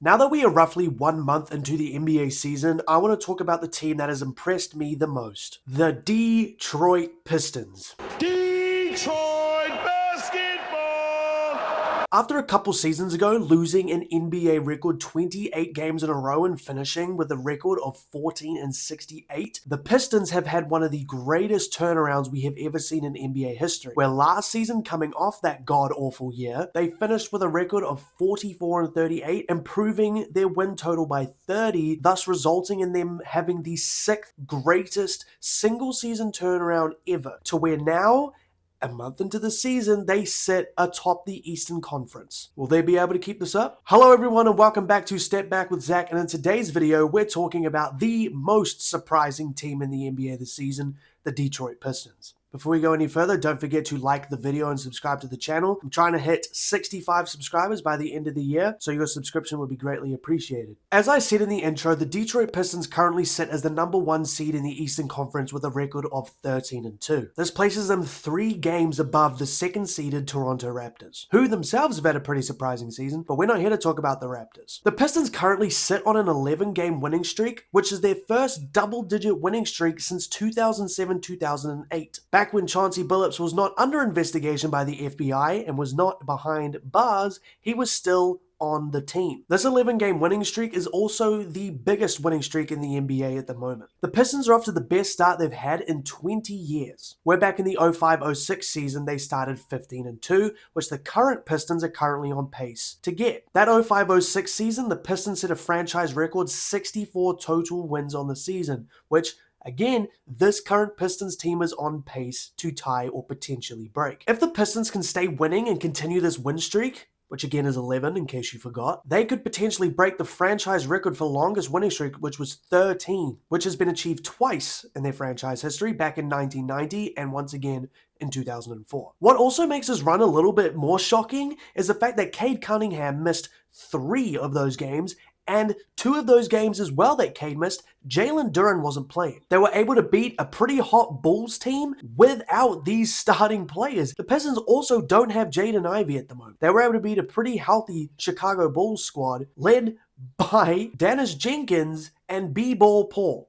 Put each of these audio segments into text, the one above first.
Now that we are roughly 1 month into the NBA season, I want to talk about the team that has impressed me the most. The Detroit Pistons. Detroit basketball! After a couple seasons ago losing an NBA record 28 games in a row and finishing with a record of 14-68, the Pistons have had one of the greatest turnarounds we have ever seen in NBA history, where last season, coming off that god-awful year, they finished with a record of 44-38, improving their win total by 30, thus resulting in them having the 6th greatest single-season turnaround ever, to where now, a month into the season, they sit atop the Eastern Conference. Will they be able to keep this up? Hello everyone and welcome back to Step Back with Zach, and in today's video we're talking about the most surprising team in the NBA this season, the Detroit Pistons. Before we go any further, don't forget to like the video and subscribe to the channel. I'm trying to hit 65 subscribers by the end of the year, so your subscription would be greatly appreciated. As I said in the intro, the Detroit Pistons currently sit as the #1 seed in the Eastern Conference with a record of 13-2. This places them 3 games above the second-seeded Toronto Raptors, who themselves have had a pretty surprising season, but we're not here to talk about the Raptors. The Pistons currently sit on an 11-game winning streak, which is their first double-digit winning streak since 2007-2008. Back when Chauncey Billups was not under investigation by the FBI and was not behind bars, he was still on the team. This 11-game winning streak is also the biggest winning streak in the NBA at the moment. The Pistons are off to the best start they've had in 20 years. Where back in the 05-06 season they started 15-2, which the current Pistons are currently on pace to get. That 05-06 season, the Pistons set a franchise record 64 total wins on the season, which again, this current Pistons team is on pace to tie or potentially break. If the Pistons can stay winning and continue this win streak, which again is 11 in case you forgot, they could potentially break the franchise record for longest winning streak, which was 13, which has been achieved twice in their franchise history, back in 1990 and once again in 2004. What also makes this run a little bit more shocking is the fact that Cade Cunningham missed 3 of those games, and 2 of those games as well that Cade missed, Jalen Duren wasn't playing. They were able to beat a pretty hot Bulls team without these starting players. The Pistons also don't have Jaden Ivey at the moment. They were able to beat a pretty healthy Chicago Bulls squad led by Dennis Jenkins and B-Ball Paul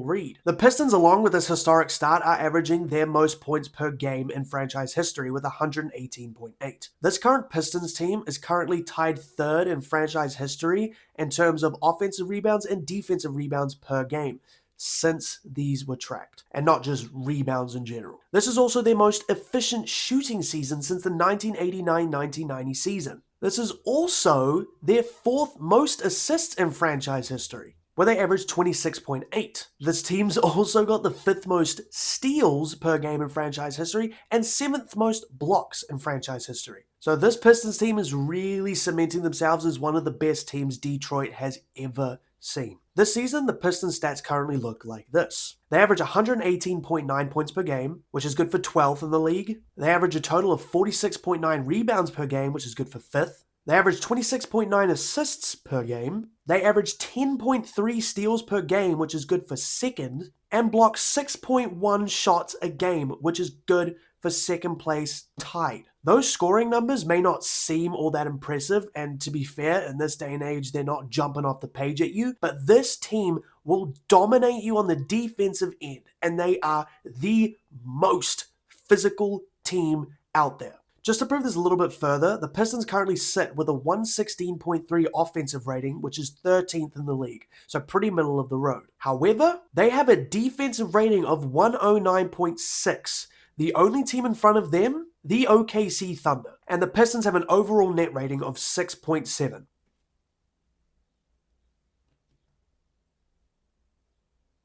Reed. The Pistons, along with this historic start, are averaging their most points per game in franchise history with 118.8. This current Pistons team is currently tied 3rd in franchise history in terms of offensive rebounds and defensive rebounds per game since these were tracked, and not just rebounds in general. This is also their most efficient shooting season since the 1989-1990 season. This is also their 4th most assists in franchise history, where they averaged 26.8. This team's also got the 5th most steals per game in franchise history and 7th most blocks in franchise history. So this Pistons team is really cementing themselves as one of the best teams Detroit has ever seen. This season, the Pistons stats currently look like this. They average 118.9 points per game, which is good for 12th in the league. They average a total of 46.9 rebounds per game, which is good for 5th. They average 26.9 assists per game. They average 10.3 steals per game, which is good for 2nd, and block 6.1 shots a game, which is good for 2nd place tied. Those scoring numbers may not seem all that impressive, and to be fair, in this day and age, they're not jumping off the page at you, but this team will dominate you on the defensive end, and they are the most physical team out there. Just to prove this a little bit further, the Pistons currently sit with a 116.3 offensive rating, which is 13th in the league, so pretty middle of the road. However, they have a defensive rating of 109.6. The only team in front of them, the OKC Thunder, and the Pistons have an overall net rating of 6.7.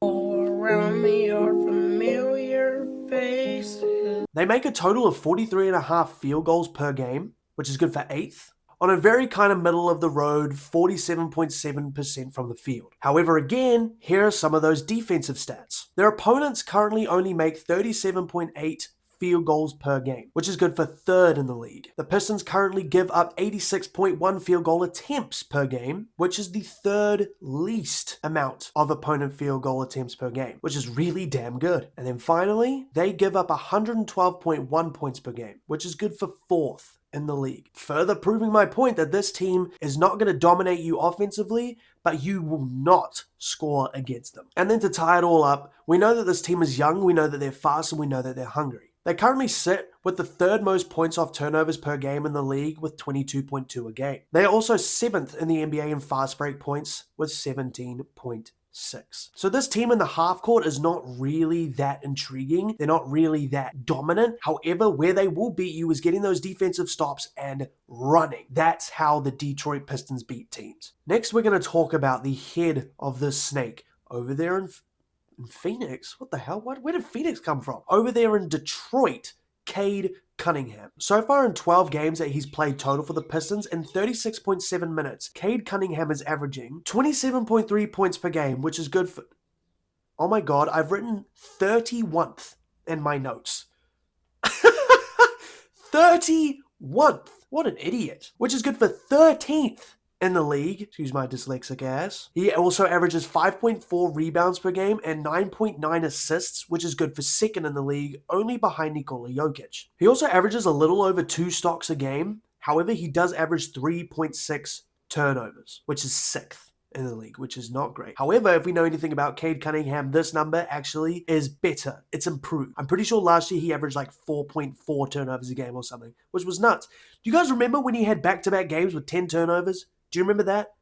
All around me are familiar faces. They make a total of 43.5 field goals per game, which is good for 8th, on a very kind of middle of the road 47.7% from the field. However, again, here are some of those defensive stats. Their opponents currently only make 37.8 field goals per game, which is good for 3rd in the league. The Pistons currently give up 86.1 field goal attempts per game, which is the 3rd least amount of opponent field goal attempts per game, which is really damn good. And then finally, they give up 112.1 points per game, which is good for 4th in the league. Further proving my point that this team is not going to dominate you offensively, but you will not score against them. And then to tie it all up, we know that this team is young, we know that they're fast, and we know that they're hungry. They currently sit with the third most points off turnovers per game in the league with 22.2 a game. They are also 7th in the NBA in fast break points with 17.6. So this team in the half court is not really that intriguing. They're not really that dominant. However, where they will beat you is getting those defensive stops and running. That's how the Detroit Pistons beat teams. Next, we're going to talk about the head of this snake over there in Phoenix. What the hell? Where did Phoenix come from? Over there in Detroit, Cade Cunningham. So far in 12 games that he's played total for the Pistons, in 36.7 minutes, Cade Cunningham is averaging 27.3 points per game, which is good for... Oh my god, I've written 31st in my notes. 31st! What an idiot. Which is good for 13th in the league. Excuse my dyslexic ass. He also averages 5.4 rebounds per game and 9.9 assists, which is good for 2nd in the league, only behind Nikola Jokic. He also averages a little over 2 stocks a game. However, he does average 3.6 turnovers, which is 6th in the league, which is not great. However, if we know anything about Cade Cunningham, this number actually is better. It's improved. I'm pretty sure last year he averaged like 4.4 turnovers a game or something, which was nuts. Do you guys remember when he had back-to-back games with 10 turnovers? Do you remember that?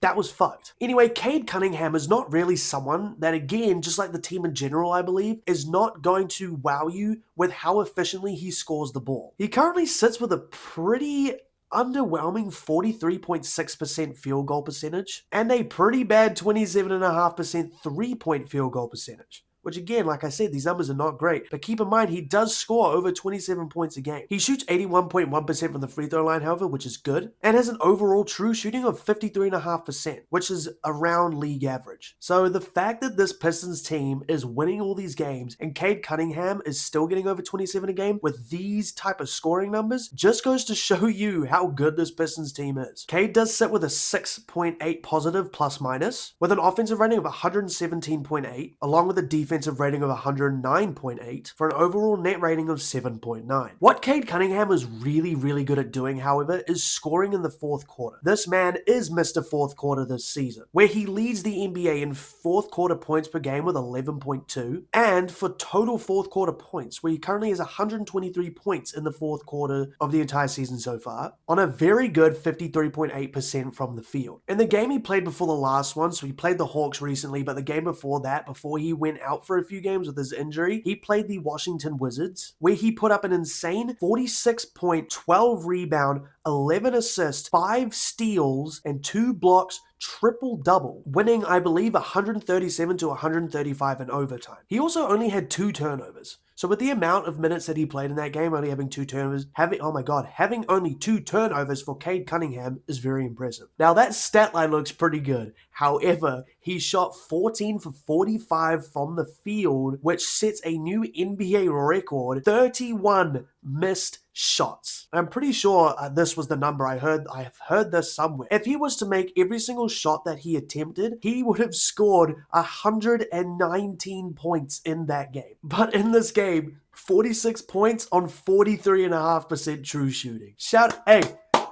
That was fucked. Anyway, Cade Cunningham is not really someone that, again, just like the team in general, I believe, is not going to wow you with how efficiently he scores the ball. He currently sits with a pretty underwhelming 43.6% field goal percentage and a pretty bad 27.5% three-point field goal percentage. Which again, like I said, these numbers are not great. But keep in mind, he does score over 27 points a game. He shoots 81.1% from the free throw line, however, which is good. And has an overall true shooting of 53.5%, which is around league average. So the fact that this Pistons team is winning all these games and Cade Cunningham is still getting over 27 a game with these type of scoring numbers just goes to show you how good this Pistons team is. Cade does sit with a 6.8 positive plus minus, with an offensive rating of 117.8, along with a defensive rating of 109.8 for an overall net rating of 7.9. What Cade Cunningham is really, really good at doing, however, is scoring in the fourth quarter. This man is Mr. Fourth Quarter this season, where he leads the NBA in fourth quarter points per game with 11.2, and for total fourth quarter points, where he currently has 123 points in the fourth quarter of the entire season so far, on a very good 53.8% from the field. In the game he played before the last one, so he played the Hawks recently, but the game before that, before he went out for a few games with his injury, he played the Washington Wizards, where he put up an insane 46.12 rebound, 11 assists, 5 steals, and 2 blocks, triple-double, winning, I believe, 137 to 135 in overtime. He also only had 2 turnovers. So with the amount of minutes that he played in that game, only having 2 turnovers, having only 2 turnovers for Cade Cunningham is very impressive. Now that stat line looks pretty good. However, he shot 14 for 45 from the field, which sets a new NBA record, 31 missed shots. I'm pretty sure this was the number I've heard this somewhere. If he was to make every single shot that he attempted, he would have scored 119 points in that game. But in this game, 46 points on 43.5% true shooting.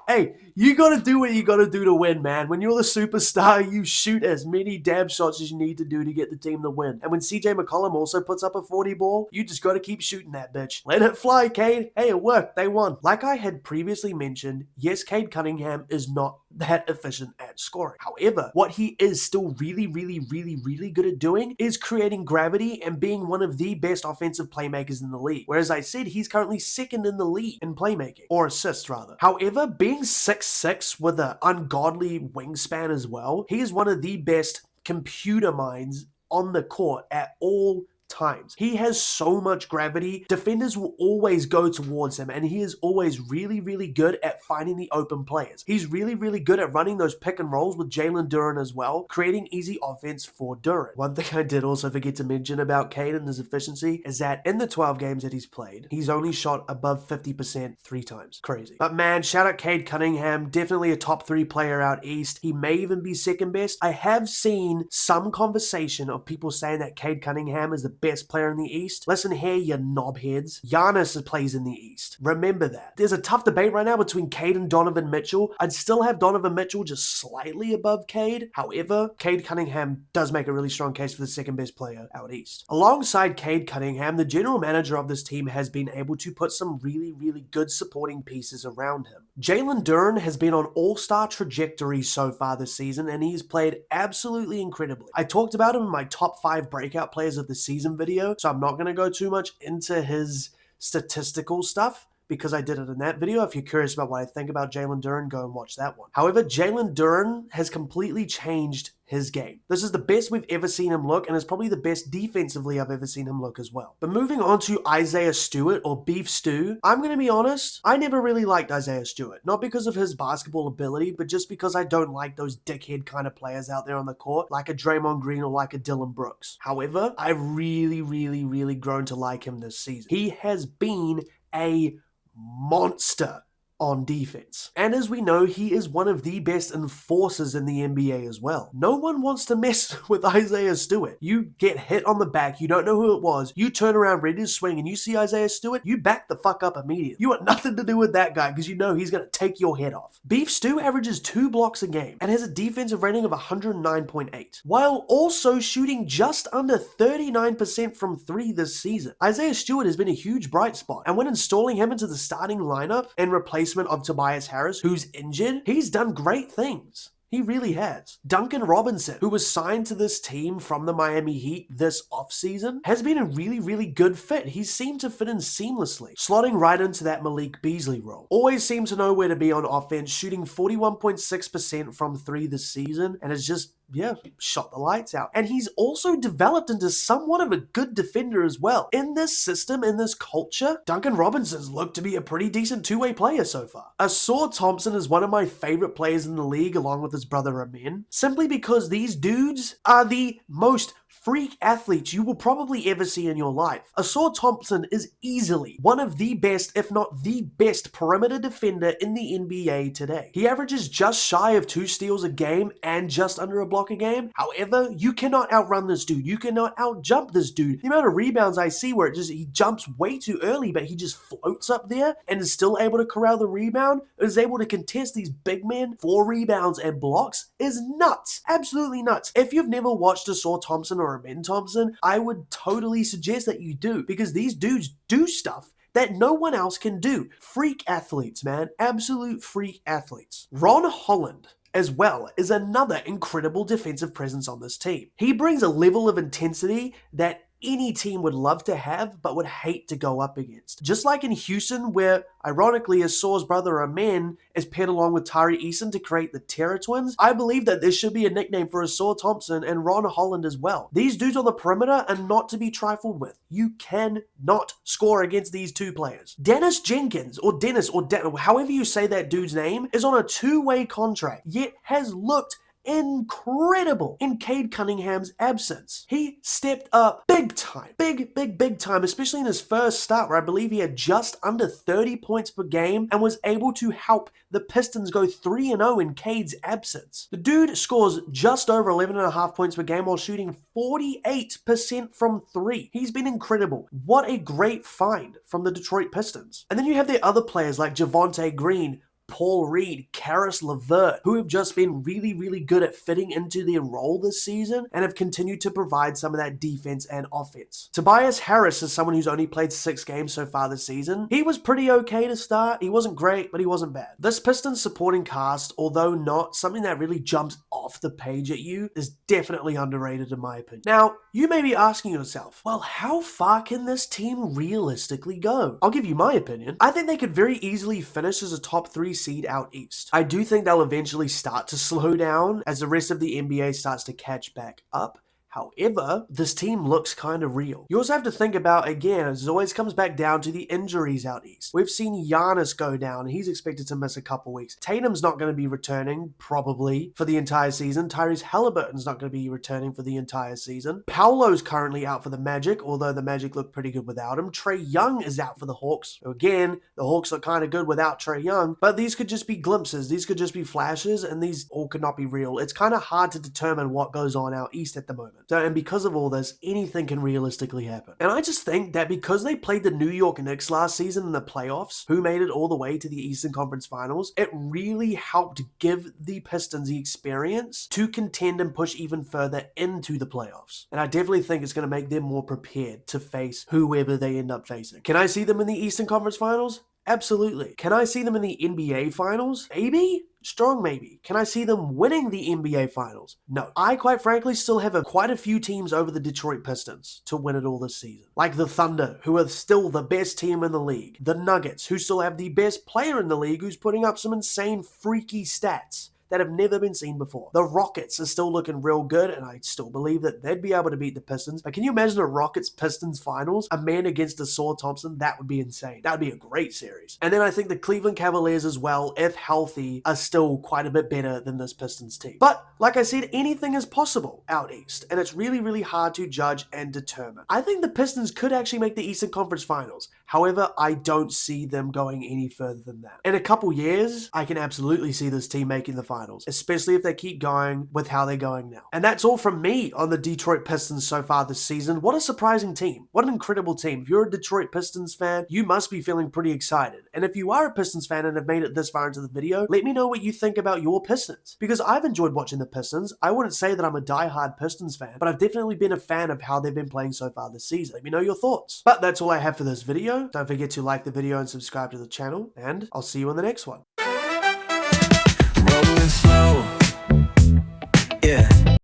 Hey, you gotta do what you gotta do to win, man. When you're the superstar, you shoot as many damn shots as you need to do to get the team to win. And when CJ McCollum also puts up a 40 ball, you just gotta keep shooting that bitch. Let it fly, Cade. Hey, it worked. They won. Like I had previously mentioned, yes, Cade Cunningham is not that efficient at scoring. However, what he is still really good at doing is creating gravity and being one of the best offensive playmakers in the league. Whereas I said he's currently 2nd in the league in playmaking, or assists rather. However, being 6'6" with an ungodly wingspan as well, he is one of the best computer minds on the court at all times. He has so much gravity. Defenders will always go towards him, and he is always really good at finding the open players. He's really good at running those pick and rolls with Jalen Duren as well, creating easy offense for Duren. One thing I did also forget to mention about Cade and his efficiency is that in the 12 games that he's played, he's only shot above 50% 3 times. Crazy. But man, shout out Cade Cunningham, definitely a top 3 player out east. He may even be 2nd best. I have seen some conversation of people saying that Cade Cunningham is the best player in the East? Listen here, you knobheads. Giannis plays in the East. Remember that. There's a tough debate right now between Cade and Donovan Mitchell. I'd still have Donovan Mitchell just slightly above Cade. However, Cade Cunningham does make a really strong case for the second best player out East. Alongside Cade Cunningham, the general manager of this team has been able to put some really, really good supporting pieces around him. Jalen Duren has been on all-star trajectory so far this season, and he's played absolutely incredibly. I talked about him in my top 5 breakout players of the season video, so I'm not going to go too much into his statistical stuff, because I did it in that video. If you're curious about what I think about Jalen Duren, go and watch that one. However, Jalen Duren has completely changed his game. This is the best we've ever seen him look, and it's probably the best defensively I've ever seen him look as well. But moving on to Isaiah Stewart, or Beef Stew, I'm going to be honest, I never really liked Isaiah Stewart. Not because of his basketball ability, but just because I don't like those dickhead kind of players out there on the court, like a Draymond Green or like a Dylan Brooks. However, I've really grown to like him this season. He has been a monster on defense. And as we know, he is one of the best enforcers in the NBA as well. No one wants to mess with Isaiah Stewart. You get hit on the back, you don't know who it was, you turn around ready to swing and you see Isaiah Stewart, you back the fuck up immediately. You want nothing to do with that guy because you know he's going to take your head off. Beef Stew averages 2 blocks a game and has a defensive rating of 109.8, while also shooting just under 39% from 3 this season. Isaiah Stewart has been a huge bright spot, and when installing him into the starting lineup and replacement of Tobias Harris, who's injured, he's done great things. He really has. Duncan Robinson, who was signed to this team from the Miami Heat this offseason, has been a really good fit. He's seemed to fit in seamlessly, slotting right into that Malik Beasley role. Always seems to know where to be on offense, shooting 41.6% from 3 this season, and has just shot the lights out. And he's also developed into somewhat of a good defender as well. In this system, in this culture, Duncan Robinson's looked to be a pretty decent two-way player so far. Asor Thompson is one of my favorite players in the league, along with his brother Amin, simply because these dudes are the most freak athletes you will probably ever see in your life. Asor Thompson is easily one of the best, if not the best, perimeter defender in the NBA today. He averages just shy of 2 steals a game and just under a block a game. However, you cannot outrun this dude. You cannot outjump this dude. The amount of rebounds I see where he jumps way too early, but he just floats up there and is still able to corral the rebound, is able to contest these big men for rebounds and blocks, is nuts. Absolutely nuts. If you've never watched Asor Thompson or Amin Thompson, I would totally suggest that you do, because these dudes do stuff that no one else can do. Freak athletes, man. Absolute freak athletes. Ron Holland as well is another incredible defensive presence on this team. He brings a level of intensity that any team would love to have, but would hate to go up against. Just like in Houston, where ironically Asor's brother Amin is paired along with Tari Eason to create the Terror Twins, I believe that there should be a nickname for Asor Thompson and Ron Holland as well. These dudes on the perimeter are not to be trifled with. You cannot score against these two players. Dennis Jenkins, or Dennis, or however you say that dude's name, is on a 2-way contract, yet has looked incredible in Cade Cunningham's absence. He stepped up big time. Big time, especially in his first start, where I believe he had just under 30 points per game and was able to help the Pistons go 3-0 in Cade's absence. The dude scores just over 11.5 points per game while shooting 48% from 3. He's been incredible. What a great find from the Detroit Pistons. And then you have the other players like Javonte Green, Paul Reed, Karis LeVert, who have just been really good at fitting into their role this season and have continued to provide some of that defense and offense. Tobias Harris is someone who's only played 6 games so far this season. He was pretty okay to start. He wasn't great, but he wasn't bad. This Pistons supporting cast, although not something that really jumps off the page at you, is definitely underrated in my opinion. Now, you may be asking yourself, well, how far can this team realistically go? I'll give you my opinion. I think they could very easily finish as a top 3 seed out east. I do think they'll eventually start to slow down as the rest of the NBA starts to catch back up. However, this team looks kind of real. You also have to think about, again, as it always comes back down to the injuries out east. We've seen Giannis go down. He's expected to miss a couple weeks. Tatum's not going to be returning, probably, for the entire season. Tyrese Halliburton's not going to be returning for the entire season. Paolo's currently out for the Magic, although the Magic look pretty good without him. Trae Young is out for the Hawks. Again, the Hawks look kind of good without Trae Young, but these could just be glimpses. These could just be flashes, and these all could not be real. It's kind of hard to determine what goes on out east at the moment. So, and because of all this, anything can realistically happen. And I just think that because they played the New York Knicks last season in the playoffs, who made it all the way to the Eastern Conference Finals, it really helped give the Pistons the experience to contend and push even further into the playoffs. And I definitely think it's going to make them more prepared to face whoever they end up facing. Can I see them in the Eastern Conference Finals? Absolutely. Can I see them in the NBA Finals? Maybe? Strong maybe. Can I see them winning the NBA Finals? No. I quite frankly still have quite a few teams over the Detroit Pistons to win it all this season. Like the Thunder, who are still the best team in the league. The Nuggets, who still have the best player in the league who's putting up some insane freaky stats that have never been seen before. The Rockets are still looking real good, and I still believe that they'd be able to beat the Pistons. But can you imagine a Rockets-Pistons finals? A man against a Saw Thompson? That would be insane. That would be a great series. And then I think the Cleveland Cavaliers as well, if healthy, are still quite a bit better than this Pistons team. But, like I said, anything is possible out east, and it's really, really hard to judge and determine. I think the Pistons could actually make the Eastern Conference Finals. However, I don't see them going any further than that. In a couple years, I can absolutely see this team making the finals, especially if they keep going with how they're going now. And that's all from me on the Detroit Pistons so far this season. What a surprising team. What an incredible team. If you're a Detroit Pistons fan, you must be feeling pretty excited. And if you are a Pistons fan and have made it this far into the video, let me know what you think about your Pistons. Because I've enjoyed watching the Pistons. I wouldn't say that I'm a die-hard Pistons fan, but I've definitely been a fan of how they've been playing so far this season. Let me know your thoughts. But that's all I have for this video. Don't forget to like the video and subscribe to the channel, and I'll see you in the next one. Rolling slow, yeah.